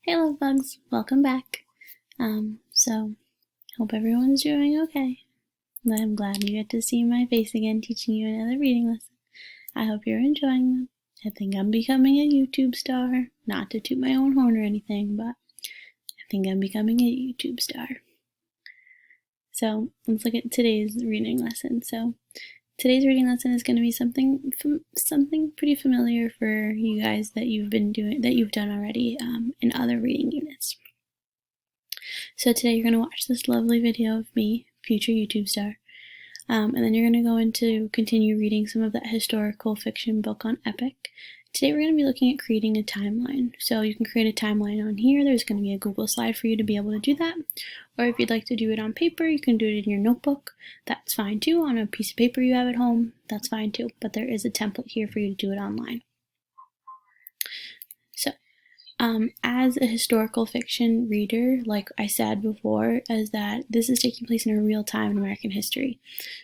Hey love bugs, welcome back. Hope everyone's doing okay. I'm glad you get to see my face again teaching you another reading lesson. I hope you're enjoying them. I think I'm becoming a YouTube star. Not to toot my own horn or anything, but I think I'm becoming a YouTube star. So let's look at today's reading lesson. Today's reading lesson is going to be something pretty familiar for you guys that you've done already in other reading units. So today you're going to watch this lovely video of me, future YouTube star, and then you're going to go into continue reading some of that historical fiction book on Epic. Today we're going to be looking at creating a timeline. So you can create a timeline on here. There's going to be a Google slide for you to be able to do that. Or if you'd like to do it on paper, you can do it in your notebook. That's fine too. On a piece of paper you have at home, that's fine too. But there is a template here for you to do it online. So, as a historical fiction reader, like I said before, is that this is taking place in a real time in American history.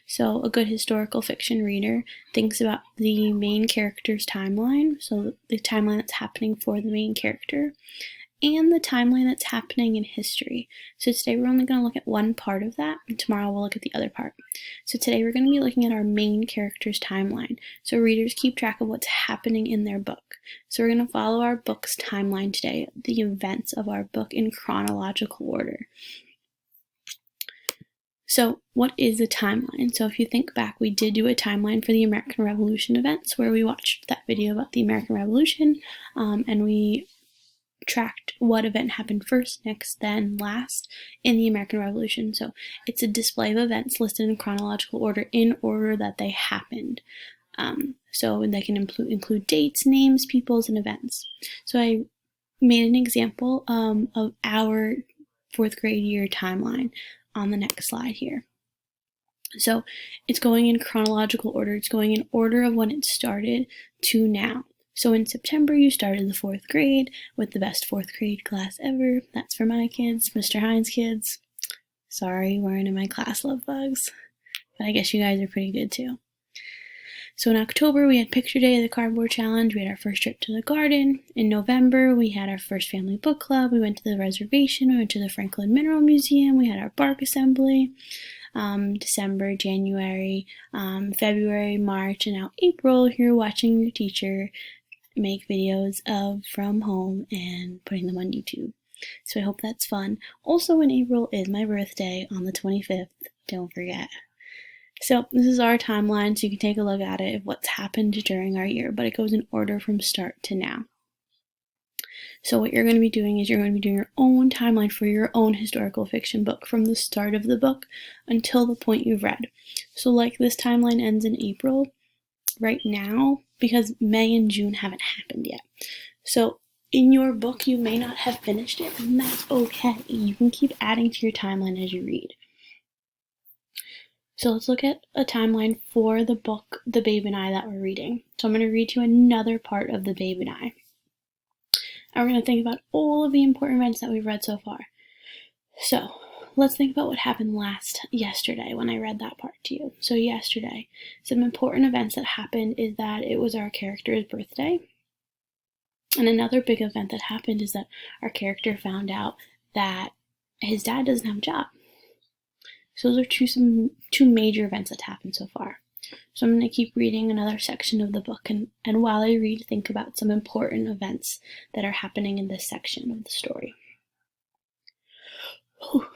So a good historical fiction reader thinks about the main character's timeline, so the timeline that's happening for the main character, and the timeline that's happening in history. So today we're only going to look at one part of that, and tomorrow we'll look at the other part. So today we're going to be looking at our main character's timeline. So readers keep track of what's happening in their book. So we're going to follow our book's timeline today, the events of our book in chronological order. So what is a timeline? So if you think back, we did do a timeline for the American Revolution events where we watched that video about the American Revolution, and we tracked what event happened first, next, then last in the American Revolution. So it's a display of events listed in chronological order in order that they happened. So they can include dates, names, peoples, and events. So I made an example of our 4th grade year timeline on the next slide here. So it's going in chronological order. It's going in order of when it started to now. So in September, you started the 4th grade with the best 4th grade class ever. That's for my kids, Mr. Hines' kids. Sorry, you weren't in my class, love bugs. But I guess you guys are pretty good too. So in October, we had Picture Day of the Cardboard Challenge. We had our first trip to the garden. In November, we had our first family book club. We went to the reservation. We went to the Franklin Mineral Museum. We had our bark assembly. December, January, February, March, and now April, you're watching your teacher make videos of from home and putting them on YouTube. So I hope that's fun. Also in April is my birthday on the 25th. Don't forget. So this is our timeline, so you can take a look at it of what's happened during our year, but it goes in order from start to now. So what you're going to be doing is you're going to be doing your own timeline for your own historical fiction book from the start of the book until the point you've read. So like this timeline ends in April right now because May and June haven't happened yet. So in your book you may not have finished it, and that's okay. You can keep adding to your timeline as you read. So let's look at a timeline for the book, The Babe and I, that we're reading. So I'm going to read you another part of The Babe and I. And we're going to think about all of the important events that we've read so far. So let's think about what happened yesterday when I read that part to you. So yesterday, some important events that happened is that it was our character's birthday. And another big event that happened is that our character found out that his dad doesn't have a job. So those are two major events that happened so far. So I'm going to keep reading another section of the book, and while I read, think about some important events that are happening in this section of the story. Whew.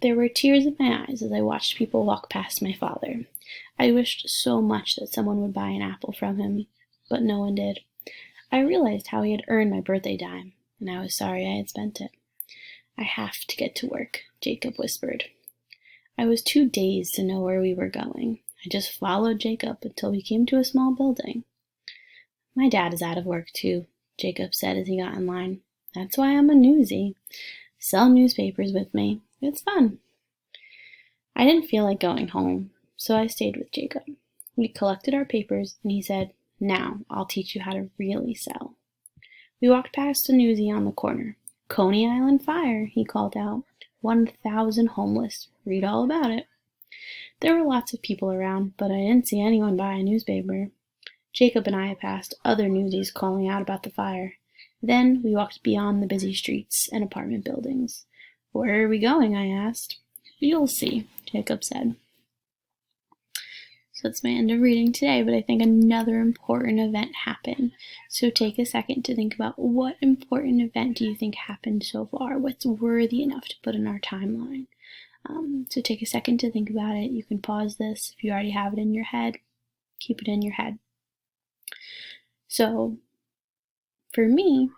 There were tears in my eyes as I watched people walk past my father. I wished so much that someone would buy an apple from him, but no one did. I realized how he had earned my birthday dime, and I was sorry I had spent it. I have to get to work, Jacob whispered. I was too dazed to know where we were going. I just followed Jacob until we came to a small building. My dad is out of work too, Jacob said as he got in line. That's why I'm a newsie. Sell newspapers with me. It's fun. I didn't feel like going home, so I stayed with Jacob. We collected our papers, and he said, "Now I'll teach you how to really sell." We walked past a newsie on the corner. "Coney Island fire," he called out. 1,000 homeless. Read all about it. There were lots of people around, but I didn't see anyone buy a newspaper. Jacob and I passed other newsies calling out about the fire. Then we walked beyond the busy streets and apartment buildings. "Where are we going?" I asked. "You'll see," Jacob said. So that's my end of reading today, but I think another important event happened. So take a second to think about, what important event do you think happened so far? What's worthy enough to put in our timeline? So take a second to think about it. You can pause this. If you already have it in your head, keep it in your head. So for me,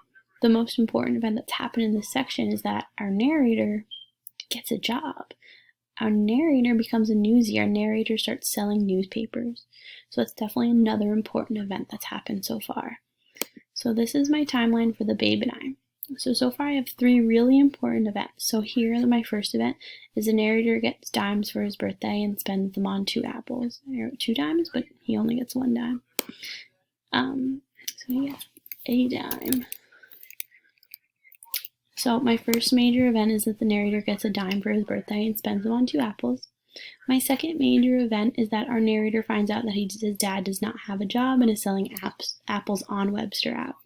the most important event that's happened in this section is that our narrator gets a job. Our narrator becomes a newsie. Our narrator starts selling newspapers. So that's definitely another important event that's happened so far. So this is my timeline for The Babe and I. So far I have 3 really important events. So here, my first event is the narrator gets dimes for his birthday and spends them on 2 apples. I wrote 2 dimes, but he only gets 1 dime. So he gets a dime. So my first major event is that the narrator gets a dime for his birthday and spends them on 2 apples. My second major event is that our narrator finds out that his dad does not have a job and is selling apples on Webster app.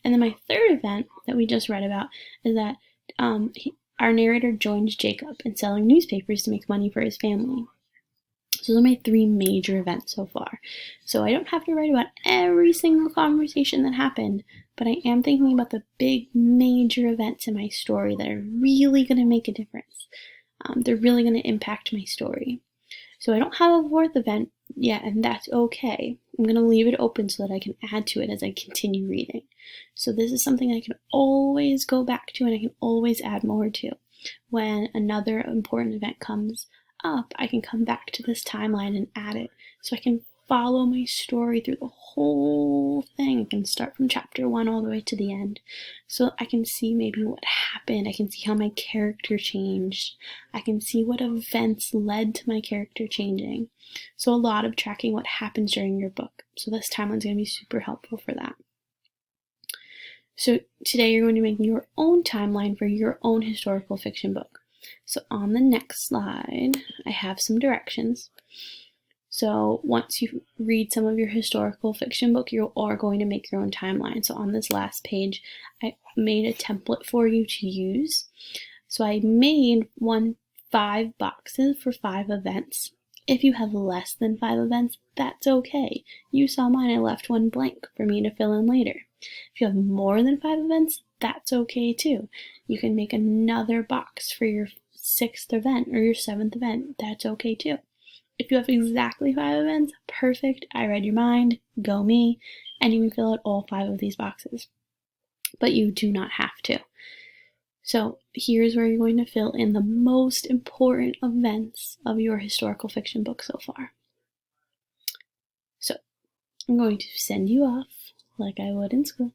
And then my third event that we just read about is that our narrator joins Jacob in selling newspapers to make money for his family. So those are my 3 major events so far. So I don't have to write about every single conversation that happened, but I am thinking about the big major events in my story that are really going to make a difference. They're really going to impact my story. So I don't have a 4th event yet, and that's okay. I'm going to leave it open so that I can add to it as I continue reading. So this is something I can always go back to and I can always add more to. When another important event comes up, I can come back to this timeline and add it, so I can follow my story through the whole thing. I can start from chapter 1 all the way to the end, so I can see maybe what happened. I can see how my character changed. I can see what events led to my character changing. So a lot of tracking what happens during your book. So this timeline is going to be super helpful for that. So today you're going to make your own timeline for your own historical fiction book. So on the next slide, I have some directions. So once you read some of your historical fiction book, you are going to make your own timeline. So on this last page, I made a template for you to use. So I made 5 boxes for 5 events. If you have less than 5 events, that's okay. You saw mine, I left 1 blank for me to fill in later. If you have more than 5 events, that's okay too. You can make another box for your 6th event or your 7th event. That's okay too. If you have exactly 5 events, perfect. I read your mind. Go me. And you can fill out all 5 of these boxes. But you do not have to. So here's where you're going to fill in the most important events of your historical fiction book so far. So I'm going to send you off like I would in school.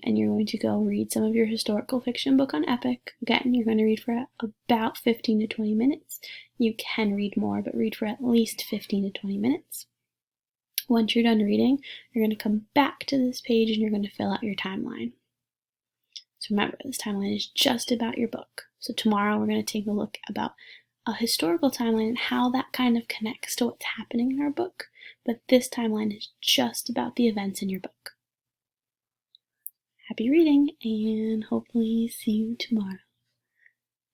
And you're going to go read some of your historical fiction book on Epic. Again, you're going to read for about 15 to 20 minutes. You can read more, but read for at least 15 to 20 minutes. Once you're done reading, you're going to come back to this page and you're going to fill out your timeline. So remember, this timeline is just about your book. So tomorrow we're going to take a look about a historical timeline and how that kind of connects to what's happening in our book. But this timeline is just about the events in your book. Happy reading, and hopefully see you tomorrow.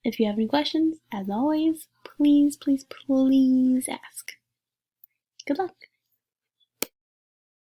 If you have any questions, as always, please, please, please ask. Good luck.